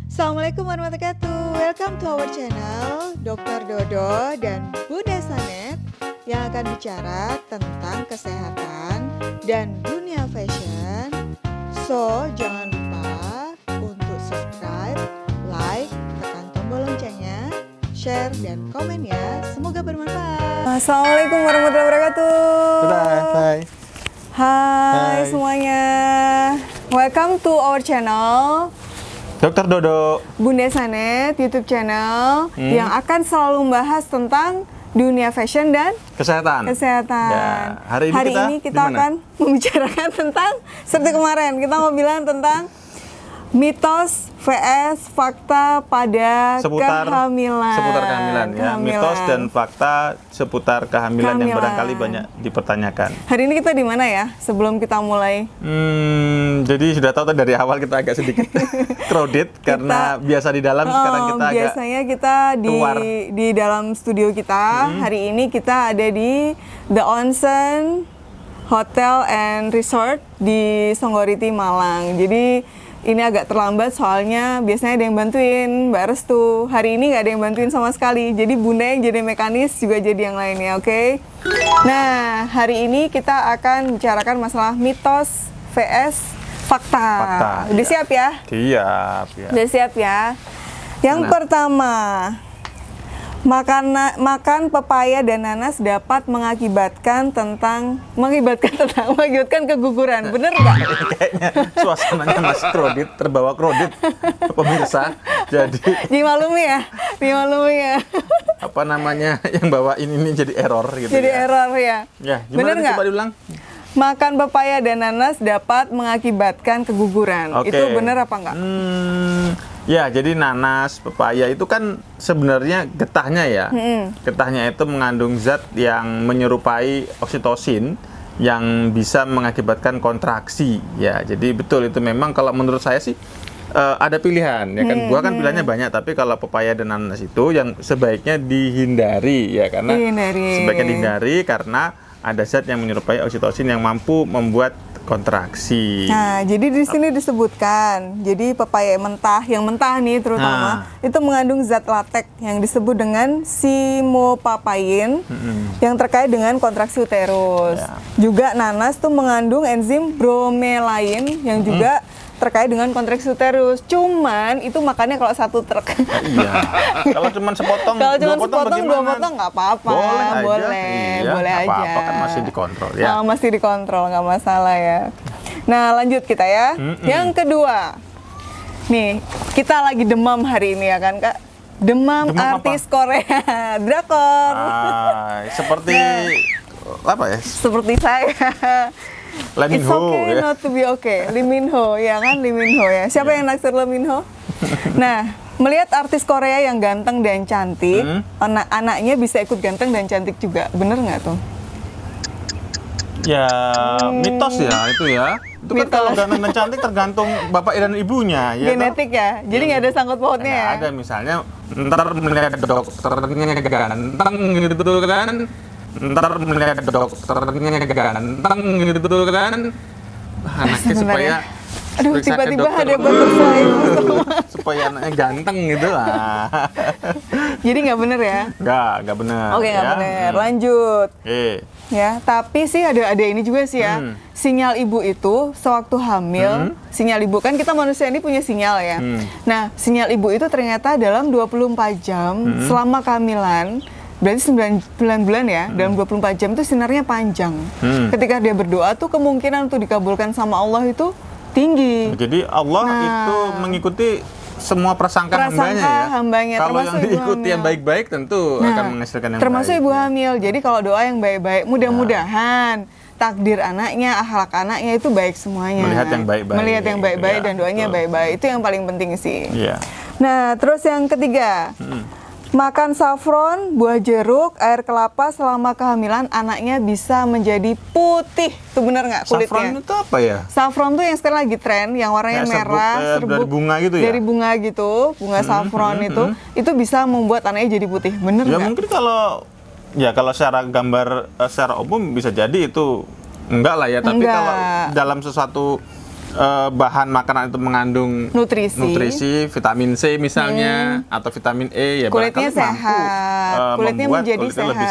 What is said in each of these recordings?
Assalamualaikum warahmatullahi wabarakatuh. Welcome to our channel Dr. Dodo dan Bunda Sanet yang akan bicara tentang kesehatan dan dunia fashion. So, jangan lupa untuk subscribe, like, tekan tombol loncengnya, share, dan komen ya. Semoga bermanfaat. Assalamualaikum warahmatullahi wabarakatuh. Hai. Hai semuanya. Welcome to our channel Dr. Dodo, Bunda Sanet YouTube channel yang akan selalu membahas tentang dunia fashion dan kesehatan. Ya, hari ini kita akan membicarakan tentang seperti kemarin kita mau bilang tentang mitos vs fakta pada kehamilan. Seputar kehamilan ya. Mitos dan fakta seputar kehamilan yang barangkali banyak dipertanyakan. Hari ini kita di mana ya? Sebelum kita mulai. Jadi sudah tahu dari awal kita agak sedikit crowded karena biasa di dalam, sekarang kita agak biasanya kita di dalam studio kita. Hari ini kita ada di The Onsen Hotel and Resort di Songgoriti, Malang. Jadi ini agak terlambat soalnya biasanya ada yang bantuin Mbak Restu. Hari ini nggak ada yang bantuin sama sekali. Jadi Bunda yang jadi mekanis juga jadi yang lainnya, oke? Nah, hari ini kita akan bicarakan masalah mitos vs fakta. Udah siap ya? Siap ya. Udah siap ya? Yang pertama, makan pepaya dan nanas dapat mengakibatkan keguguran. Bener nggak? Kayaknya suasananya masih crowded, terbawa crowded pemirsa. Jadi dimaklumi ya. Apa namanya yang bawain ini jadi error gitu. Jadi ya. error ya. Ya, Bener gimana nggak? coba diulang? Makan pepaya dan nanas dapat mengakibatkan keguguran. Oke. Itu benar apa enggak? Ya, jadi nanas, pepaya itu kan sebenarnya getahnya ya. Getahnya itu mengandung zat yang menyerupai oksitosin yang bisa mengakibatkan kontraksi. Ya, jadi betul itu memang kalau menurut saya sih ada pilihan ya kan. Buah kan pilihannya banyak, tapi kalau pepaya dan nanas itu yang sebaiknya dihindari ya karena sebaiknya dihindari karena ada zat yang menyerupai oksitosin yang mampu membuat kontraksi. Nah, jadi di sini disebutkan, jadi pepaya yang mentah nih terutama, itu mengandung zat latek yang disebut dengan simopapain yang terkait dengan kontraksi uterus. Juga nanas tuh mengandung enzim bromelain yang juga terkait dengan kontraksi uterus. Cuman itu makannya kalau satu truk. Iya. Kalau cuma sepotong, dua potong nggak apa-apa. Boleh aja. Apa-apa kan masih dikontrol ya. Masih dikontrol, nggak masalah ya. Nah, lanjut kita ya. Yang kedua. Nih, kita lagi demam hari ini ya kan, Kak? Demam artis apa? Korea, drakor. Seperti apa ya? Seperti saya. It's okay ya? Not to be okay. Lee Min Ho, ya kan? Lee Min Ho ya. Siapa yang naksir Lee Min Ho? Nah, melihat artis Korea yang ganteng dan cantik, anaknya bisa ikut ganteng dan cantik juga. Bener nggak tuh? Ya, mitos ya itu ya. Itu kan kalau ganteng dan cantik tergantung bapak dan ibunya. Ya genetik ya? Jadi nggak ada sangkut pautnya ya? Ada, misalnya ntar melihat dokternya ganteng gitu kan. Ntar melihat dokternya ganteng gitu kan, anaknya supaya aduh tiba-tiba ada dokter saya supaya anaknya ganteng gitu lah. Jadi nggak bener ya? Nggak bener. Oke, nggak bener. Lanjut. Ya, tapi sih ada ini juga sih ya. Sinyal ibu itu sewaktu hamil, sinyal ibu kan kita manusia ini punya sinyal ya. Nah, sinyal ibu itu ternyata dalam 24 jam selama kehamilan. Berarti 9 bulan ya, dalam 24 jam itu sinarnya panjang. Ketika dia berdoa tuh kemungkinan untuk dikabulkan sama Allah itu tinggi. Jadi Allah itu mengikuti semua prasangka hambanya ya. Kalau yang diikuti yang baik-baik tentu akan menghasilkan yang termasuk baik. Ibu hamil. Jadi kalau doa yang baik-baik, mudah-mudahan takdir anaknya, akhlak anaknya itu baik semuanya. Melihat yang baik-baik. Melihat yang baik-baik dan doanya baik-baik. Itu yang paling penting sih. Nah, terus yang ketiga. Makan saffron, buah jeruk, air kelapa selama kehamilan anaknya bisa menjadi putih. Itu benar nggak kulitnya? Saffron itu apa ya? Saffron tuh yang sekarang lagi tren, yang warnanya merah, serbuk, dari bunga gitu ya? Dari bunga gitu, bunga saffron itu bisa membuat anaknya jadi putih. Bener nggak? Ya mungkin kalau secara gambar secara umum bisa jadi itu enggak lah ya. Tapi kalau dalam sesuatu bahan makanan itu mengandung nutrisi, vitamin C misalnya, atau vitamin E, ya kulitnya sehat, kulitnya menjadi lebih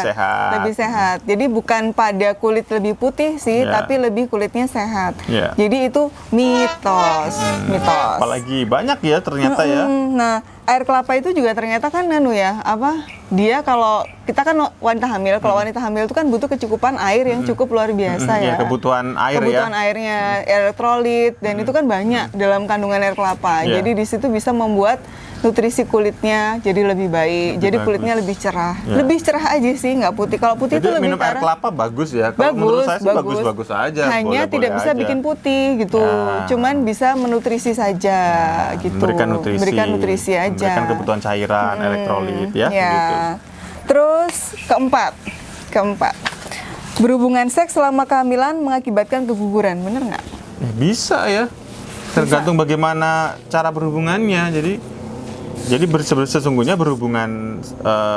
sehat. Jadi bukan pada kulit lebih putih sih, tapi lebih kulitnya sehat. Jadi itu mitos. Apalagi banyak ya ternyata ya. Nah, air kelapa itu juga ternyata kan dia kalau kita kan wanita hamil, kalau wanita hamil itu kan butuh kecukupan air yang cukup luar biasa ya. Kebutuhan airnya, elektrolit, dan itu kan banyak dalam kandungan air kelapa. Jadi di situ bisa membuat nutrisi kulitnya jadi lebih baik, jadi kulitnya lebih cerah. Lebih cerah aja sih, nggak putih. Kalau putih itu lebih minum air kelapa bagus ya. Kalau menurut saya sih bagus-bagus aja. Hanya tidak bisa bikin putih gitu. Cuman bisa menutrisi saja gitu. Memberikan nutrisi aja. Memberikan kebutuhan cairan, elektrolit ya. Gitu. Terus keempat, berhubungan seks selama kehamilan mengakibatkan keguguran, bener nggak? Bisa ya, tergantung bagaimana cara berhubungannya. Jadi sesungguhnya berhubungan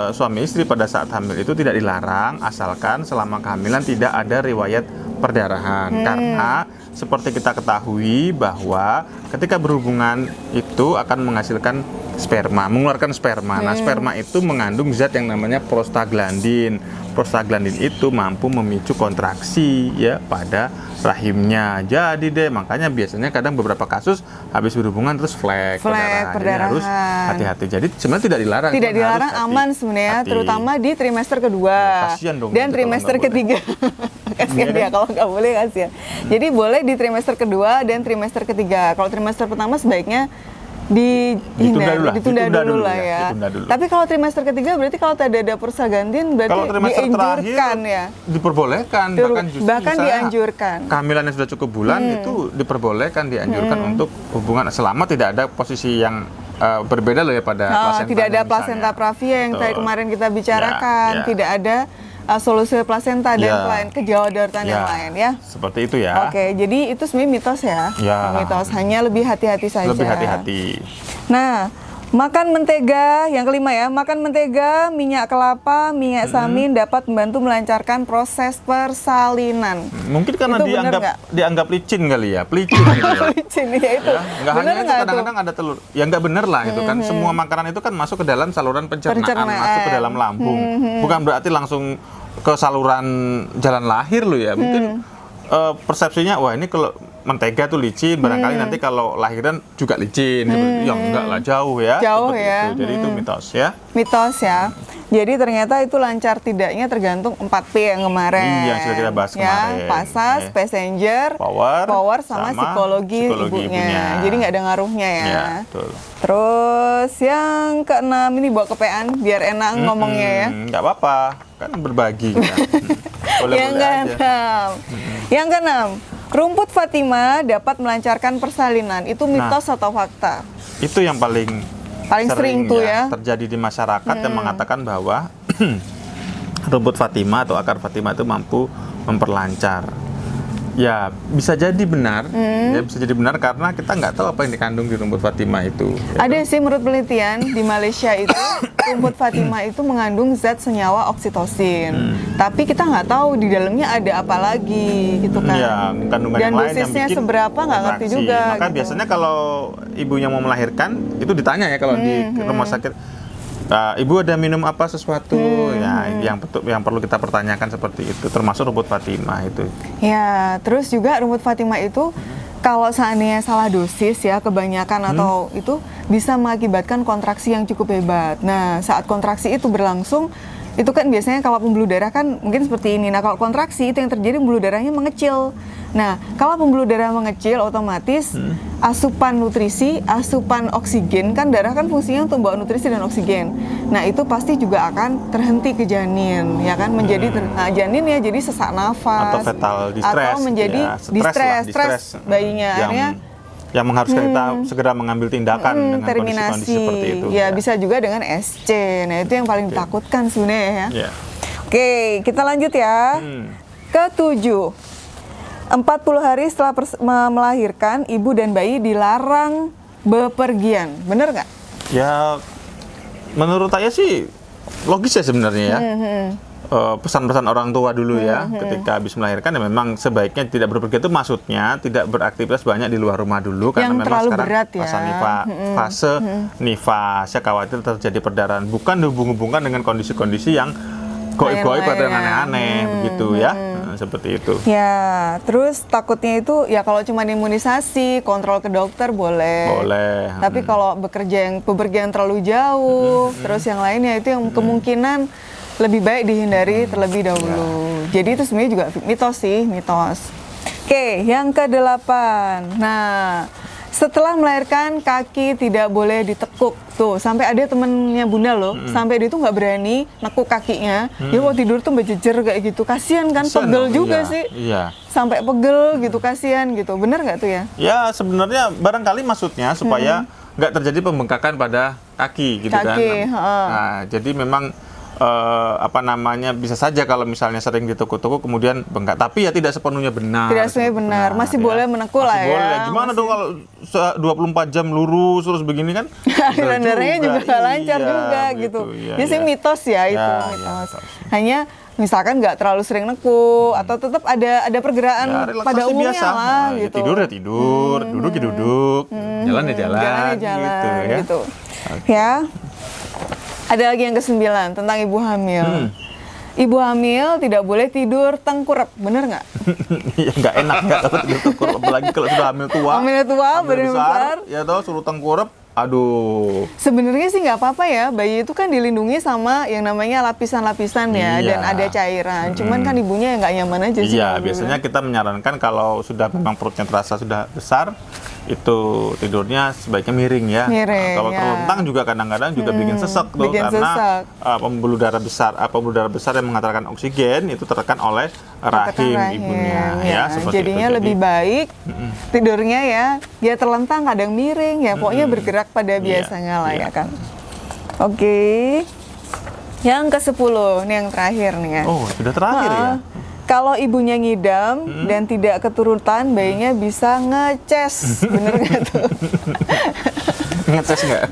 suami istri pada saat hamil itu tidak dilarang, asalkan selama kehamilan tidak ada riwayat perdarahan. Karena seperti kita ketahui bahwa ketika berhubungan itu akan menghasilkan mengeluarkan sperma. Nah, sperma itu mengandung zat yang namanya prostaglandin. Prostaglandin itu mampu memicu kontraksi ya pada rahimnya. Jadi makanya biasanya kadang beberapa kasus habis berhubungan terus flek perdarahan. Harus hati-hati. Jadi sebenarnya tidak dilarang. Tidak dilarang, aman sebenarnya, terutama di trimester kedua dan trimester ketiga. Kasihan dia kalau nggak boleh, kasihan. Jadi boleh di trimester kedua dan trimester ketiga. Kalau trimester pertama sebaiknya ditunda dulu lah ya. Tapi kalau trimester ketiga berarti kalau tidak ada prostaglandin berarti dianjurkan ya. Diperbolehkan, bahkan dianjurkan. Kehamilannya sudah cukup bulan itu diperbolehkan, dianjurkan untuk hubungan selama tidak ada posisi yang berbeda loh ya pada plasenta. Tidak ada plasenta pravia yang tadi kemarin kita bicarakan, tidak ada solusi plasenta dan kejawadaratan yang lain ya. Seperti itu ya. Oke, jadi itu sebenarnya mitos ya. Mitos, hanya lebih hati-hati saja. Lebih hati-hati. Nah, makan mentega, yang kelima ya, makan mentega, minyak kelapa, minyak samin dapat membantu melancarkan proses persalinan. Mungkin karena dianggap licin kali ya, pelicin gitu ya. Licin ya itu. Nggak hanya itu, kadang-kadang ada telur. Ya nggak bener lah itu kan. Semua makanan itu kan masuk ke dalam saluran pencernaan, masuk ke dalam lambung. Bukan berarti langsung ke saluran jalan lahir lo ya. Mungkin persepsinya wah ini kalau mentega tuh licin, barangkali nanti kalau lahiran juga licin. Ya enggak lah, jauh ya. Jauh ya. Itu. Jadi itu mitos ya. Mitos ya. Jadi ternyata itu lancar tidaknya tergantung 4P yang kemarin. Iya, sudah kita bahas kemarin. Pasas, passenger, power sama psikologi ibunya. Jadi nggak ada ngaruhnya ya. Iya, betul. Terus yang keenam ini bawa kepean biar enak ngomongnya ya. Nggak apa-apa, kan berbagi kita. Yang keenam, rumput Fatima dapat melancarkan persalinan. Itu mitos atau fakta? Itu yang paling sering tuh ya terjadi di masyarakat yang mengatakan bahwa rumput Fatima atau akar Fatima itu mampu memperlancar. Ya bisa jadi benar, ya bisa jadi benar karena kita nggak tahu apa yang dikandung di rumput Fatima itu. Ada sih menurut penelitian di Malaysia itu rumput Fatima itu mengandung zat senyawa oksitosin, tapi kita nggak tahu di dalamnya ada apa lagi gitu kan. Ya, kandungan dan yang lain dosisnya yang bikin seberapa nggak ngerti juga. Maka gitu. Biasanya kalau ibunya mau melahirkan itu ditanya ya kalau di rumah sakit. Ibu ada minum apa sesuatu ya yang perlu kita pertanyakan seperti itu, termasuk rumput Fatima itu. Ya, terus juga rumput Fatima itu kalau seandainya salah dosis ya kebanyakan atau itu bisa mengakibatkan kontraksi yang cukup hebat. Nah, saat kontraksi itu berlangsung itu kan biasanya kalau pembuluh darah kan mungkin seperti ini. Nah, kalau kontraksi itu yang terjadi pembuluh darahnya mengecil. Nah, kalau pembuluh darah mengecil otomatis asupan nutrisi, asupan oksigen, kan darah kan fungsinya untuk membawa nutrisi dan oksigen. Nah, itu pasti juga akan terhenti ke janin, ya kan, menjadi janin ya jadi sesak nafas atau fetal distress, atau menjadi ya, stres bayinya akhirnya yang mengharuskan kita segera mengambil tindakan dengan kondisi-kondisi seperti itu. Ya, bisa juga dengan SC. Nah, itu yang paling ditakutkan sebenarnya ya. Oke, kita lanjut ya. Ketujuh, 40 hari setelah melahirkan, ibu dan bayi dilarang bepergian. Bener nggak? Ya, menurut saya sih logis ya sebenarnya ya. pesan-pesan orang tua dulu ya, ketika habis melahirkan ya memang sebaiknya tidak berpergian, itu maksudnya tidak beraktivitas banyak di luar rumah dulu karena Yang memang terlalu sekarang berat ya. fase nifas, saya khawatir terjadi perdarahan, bukan dihubung-hubungkan dengan kondisi-kondisi yang goib-goib atau yang aneh-aneh begitu ya. Nah, seperti itu. Ya, terus takutnya itu ya kalau cuma imunisasi, kontrol ke dokter boleh. Boleh. Tapi kalau bepergian terlalu jauh, terus yang lainnya itu yang kemungkinan lebih baik dihindari terlebih dahulu. Jadi itu sebenarnya juga mitos sih, mitos. Oke, yang ke-8. Nah, setelah melahirkan kaki tidak boleh ditekuk. Tuh, sampai ada temennya Bunda loh, sampai dia tuh nggak berani nekuk kakinya. Dia mau tidur tuh berjejer kayak gitu. Kasian kan, pegel juga sih. Iya. Sampai pegel gitu, kasihan gitu. Bener nggak tuh ya? Ya, sebenarnya barangkali maksudnya supaya nggak terjadi pembengkakan pada kaki gitu kan. Nah, jadi memang bisa saja kalau misalnya sering ditekuk-tekuk kemudian bengkak, tapi ya tidak sepenuhnya benar. Tidak sepenuhnya benar, masih boleh menekuk lah ya. Boleh. Gimana dong kalau 24 jam lurus terus begini kan? Aliran darahnya juga nggak lancar juga gitu. Ini sih mitos ya itu, mitos. Hanya misalkan nggak terlalu sering nekuk atau tetap ada pergerakan pada umumnya biasa. lah gitu. Tidur ya tidur, duduk ya duduk, jalan ya jalan, gitu ya. Ya. Ada lagi yang ke-9 tentang ibu hamil. Ibu hamil tidak boleh tidur tengkurap, bener nggak? Ya nggak enak nggak kalau tidur tengkurap, apalagi kalau sudah hamil tua. Hamil tua, badan besar. Ya toh suruh tengkurap, aduh. Sebenarnya sih nggak apa-apa ya, bayi itu kan dilindungi sama yang namanya lapisan-lapisan ya, dan ada cairan. Cuman kan ibunya yang nggak nyaman aja sih. Iya, biasanya kita menyarankan kalau sudah memang perutnya terasa sudah besar, itu tidurnya sebaiknya miring ya. Kalau terlentang juga kadang-kadang juga bikin sesek tuh, karena pembuluh darah besar yang mengantarkan oksigen itu tertekan oleh rahim ibunya ya. Jadinya lebih baik tidurnya ya, dia terlentang kadang miring ya, pokoknya bergerak pada biasanya lah ya kan. Oke. Yang ke-10, ini yang terakhir nih ya. Oh, sudah terakhir ya. Kalau ibunya ngidam dan tidak keturutan, bayinya bisa ngeces. Bener nggak tuh? Ngeces nggak?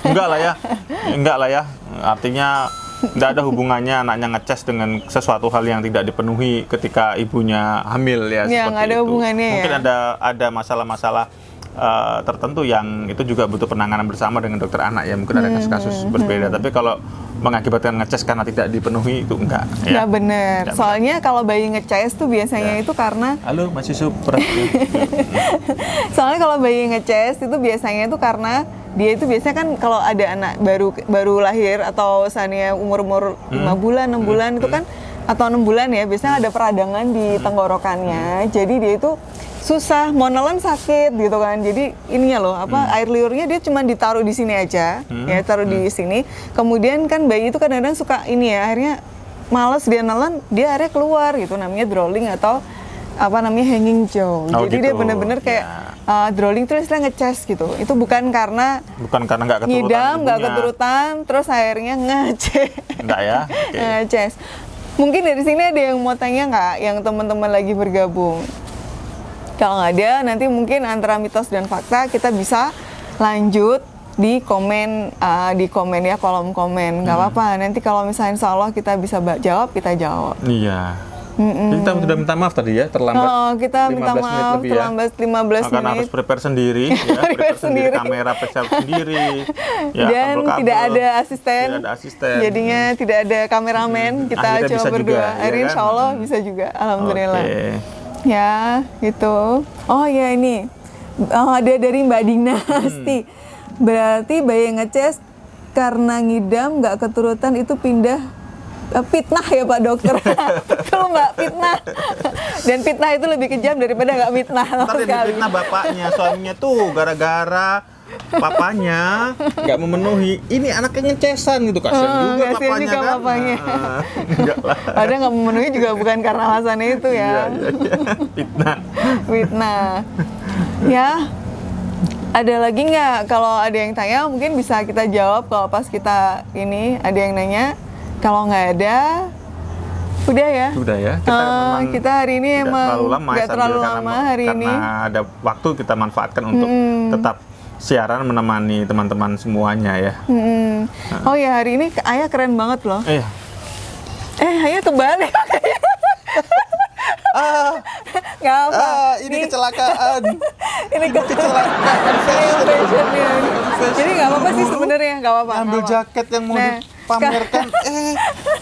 Enggak lah ya. Artinya nggak ada hubungannya anaknya ngeces dengan sesuatu hal yang tidak dipenuhi ketika ibunya hamil ya. Ya, nggak ada hubungannya. Mungkin ada masalah-masalah tertentu yang itu juga butuh penanganan bersama dengan dokter anak ya, mungkin ada kasus-kasus berbeda, tapi kalau mengakibatkan ngeces karena tidak dipenuhi itu enggak ya. Nggak benar. Soalnya kalau bayi ngeces tuh biasanya itu karena masih super. Soalnya kalau bayi ngeces itu biasanya itu karena dia itu biasanya kan kalau ada anak baru lahir atau misalnya umur 5 bulan, 6 bulan itu kan, atau 6 bulan ya, biasanya ada peradangan di tenggorokannya. Jadi dia itu susah, mau nelen sakit gitu kan. Jadi ininya loh, air liurnya dia cuma ditaruh di sini aja, ya taruh di sini. Kemudian kan bayi itu kadang-kadang suka ini ya, akhirnya males dia nelen, dia akhirnya keluar gitu, namanya drooling atau hanging jaw. Jadi dia bener-bener kayak drooling terus dia ngeces gitu. Itu bukan karena nggak keturutan ngidam, nggak keturutan, terus akhirnya ngeces. Enggak ya? Ngeces. Mungkin dari sini ada yang mau tanya nggak, yang teman-teman lagi bergabung? Kalau nggak ada, nanti mungkin antara mitos dan fakta kita bisa lanjut di komen ya, kolom komen. Nggak apa-apa, nanti kalau misalnya insya Allah kita bisa jawab, kita jawab. Iya. Kita sudah minta maaf tadi ya, terlambat. Kita minta maaf, terlambat 15 menit. Karena harus prepare sendiri, ya, prepare sendiri, kamera sendiri. Ya, dan kabel-kabel, tidak ada asisten. Jadinya tidak ada kameramen, kita coba berdua. Hari insya Allah bisa juga, alhamdulillah. Ya, gitu. Oh ya ini, ada dari Mbak Dinasti. Berarti bayi ngeces karena ngidam nggak keturutan itu fitnah ya Pak Dokter. Betul Mbak, fitnah. Dan fitnah itu lebih kejam daripada nggak fitnah. Ntar fitnah bapaknya, suaminya tuh gara-gara papanya nggak memenuhi, ini anaknya ngecesan gitu, kasian juga papanya kan. Papanya. Ada nggak memenuhi juga bukan karena alasannya itu ya. Fitnah. Ya. Ada lagi nggak? Kalau ada yang tanya mungkin bisa kita jawab kalau pas kita ini ada yang nanya. Kalau nggak ada, udah ya. Kita hari ini emang nggak terlalu lama hari ini. Karena ada waktu kita manfaatkan untuk tetap siaran menemani teman-teman semuanya ya. Oh ya, hari ini Ayah keren banget loh. Hanya kebalik. Nggak apa. Ini kecelakaan. Ini Kecelakaan fashionnya. Jadi nggak apa-apa sih sebenarnya, nggak apa-apa. Ambil nggak apa-apa. jaket yang mau Nah, dipamerkan,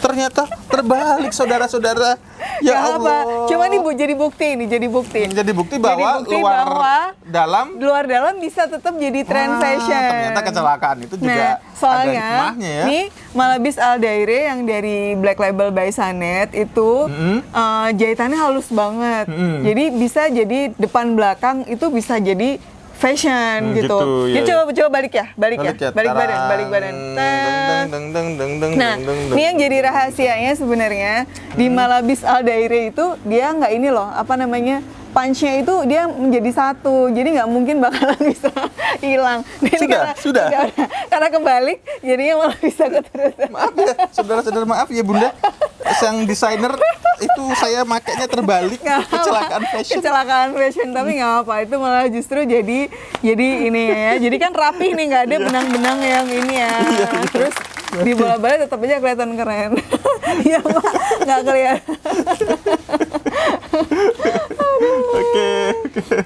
ternyata terbalik saudara-saudara. Ya Nggak apa. Allah. Cuma nih Bu, jadi bukti ini, jadi bukti. Jadi bukti bahwa dalam luar dalam bisa tetap jadi trend fashion. Ternyata kecelakaan itu juga Nah, ada soalnya hikmahnya ya. nih Malabis Al Daire yang dari Black Label by Sanet itu jahitannya halus banget. Jadi bisa jadi depan belakang itu bisa jadi fashion gitu. Gitu, Jadi ya. coba balik ya, balik badan. Nah, ini yang jadi rahasianya sebenarnya di Malabis Al Daire itu dia nggak ini loh, apa namanya? Punch-nya itu dia menjadi satu, jadi nggak mungkin bakalan bisa hilang. Sudah. Karena kebalik, jadinya malah bisa keterusan. Maaf ya, saudara-saudara, maaf ya Bunda. Sang desainer itu saya makainya terbalik. Kecelakaan fashion. Tapi nggak apa, itu malah justru jadi ini ya. Jadi kan rapih nih, nggak ada benang-benang yang ini ya. Terus di bola-bola tetap aja kelihatan keren. Iya Mak, nggak kelihatan. Oke.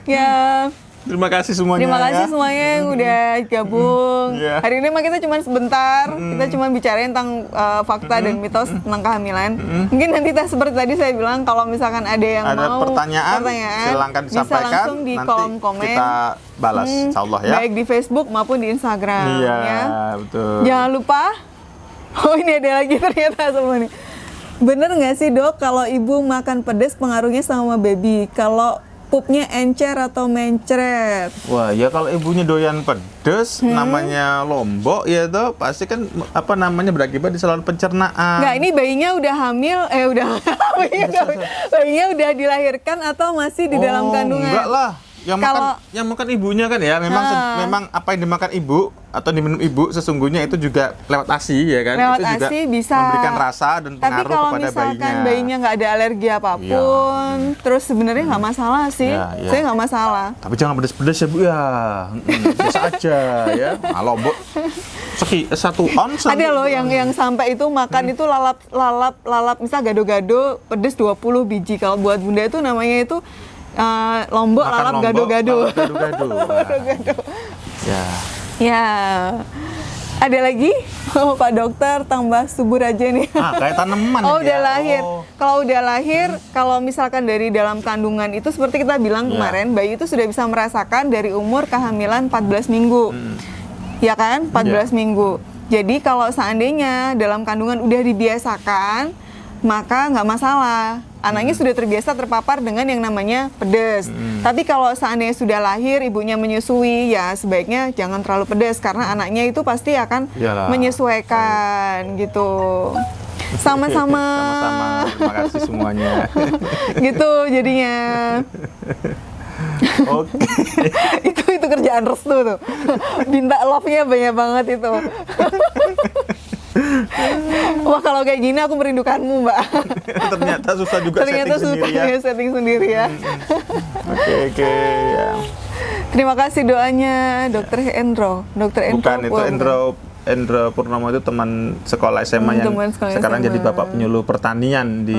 Ya. Terima kasih semuanya. Terima kasih semuanya yang udah gabung. Yeah. Hari ini mah kita cuma sebentar, kita cuma bicarain tentang fakta dan mitos tentang kehamilan. Mungkin nanti seperti tadi saya bilang, kalau misalkan ada yang mau pertanyaan silakan bisa disampaikan, langsung di nanti kolom komen. kita balas, insyaallah ya. Baik di Facebook maupun di Instagram. Iya, ya. betul. Jangan lupa. Oh, ini ada lagi ternyata semua nih. Bener nggak sih Dok, kalau ibu makan pedas pengaruhnya sama baby? Kalau pupnya encer atau mencret? Wah, ya kalau ibunya doyan pedes, namanya lombok ya tuh pasti kan apa namanya berakibat di saluran pencernaan. Nggak, ini bayinya udah hamil, bayinya udah dilahirkan atau masih di dalam kandungan? Enggak lah. Yang makan ibunya kan ya, memang apa yang dimakan ibu atau diminum ibu sesungguhnya itu juga lewat ASI ya kan. Lewat itu juga ASI bisa memberikan rasa dan tapi pengaruh kalau kepada misalkan bayinya nggak ada alergi apapun, terus sebenarnya nggak masalah sih. Ya. Saya nggak masalah. Tapi jangan pedes-pedes ya Bu ya. Biasa aja ya. Lombok 1 ons. Ada loh yang sampai itu makan itu lalap misal gado-gado pedes 20 biji. Kalau buat Bunda itu namanya itu lombok Makan lalap lombok, gado-gado. lalap gado-gado. Gado-gado. Ya. Ada lagi? Oh, Pak Dokter tambah subur aja nih. Kayak tanaman Oh, ini udah ya. lahir. Kalau udah lahir, kalau misalkan dari dalam kandungan itu seperti kita bilang kemarin, bayi itu sudah bisa merasakan dari umur kehamilan 14 minggu. Ya kan? 14 minggu. Jadi kalau seandainya dalam kandungan udah dibiasakan, maka nggak masalah. Anaknya sudah terbiasa terpapar dengan yang namanya pedas. Tapi kalau seandainya sudah lahir, ibunya menyusui, ya sebaiknya jangan terlalu pedas karena anaknya itu pasti akan menyesuaikan gitu. Sama-sama. Sama-sama. Terima kasih semuanya. Gitu jadinya. Oke. itu kerjaan restu tuh. Minta love-nya banyak banget itu. Wah, kalau kayak gini aku merindukanmu, Mbak. Ternyata susah juga setting sendiri ya. Oke, ya. Terima kasih doanya Dokter Endro. Bukan, itu Endro Purnomo itu teman sekolah SMA yang sekarang jadi bapak penyuluh pertanian di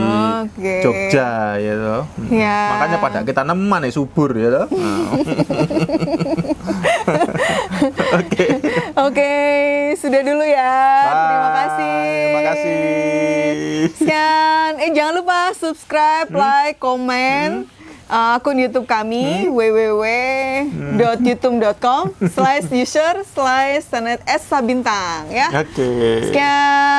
Jogja ya toh. Ya. Makanya pada kita neman subur ya toh. Oke, sudah dulu ya. Bye. Terima kasih. Sekian. Jangan lupa subscribe, like, komen akun YouTube kami www.youtube.com/user/sanet_sabintang ya. Oke. Sekian.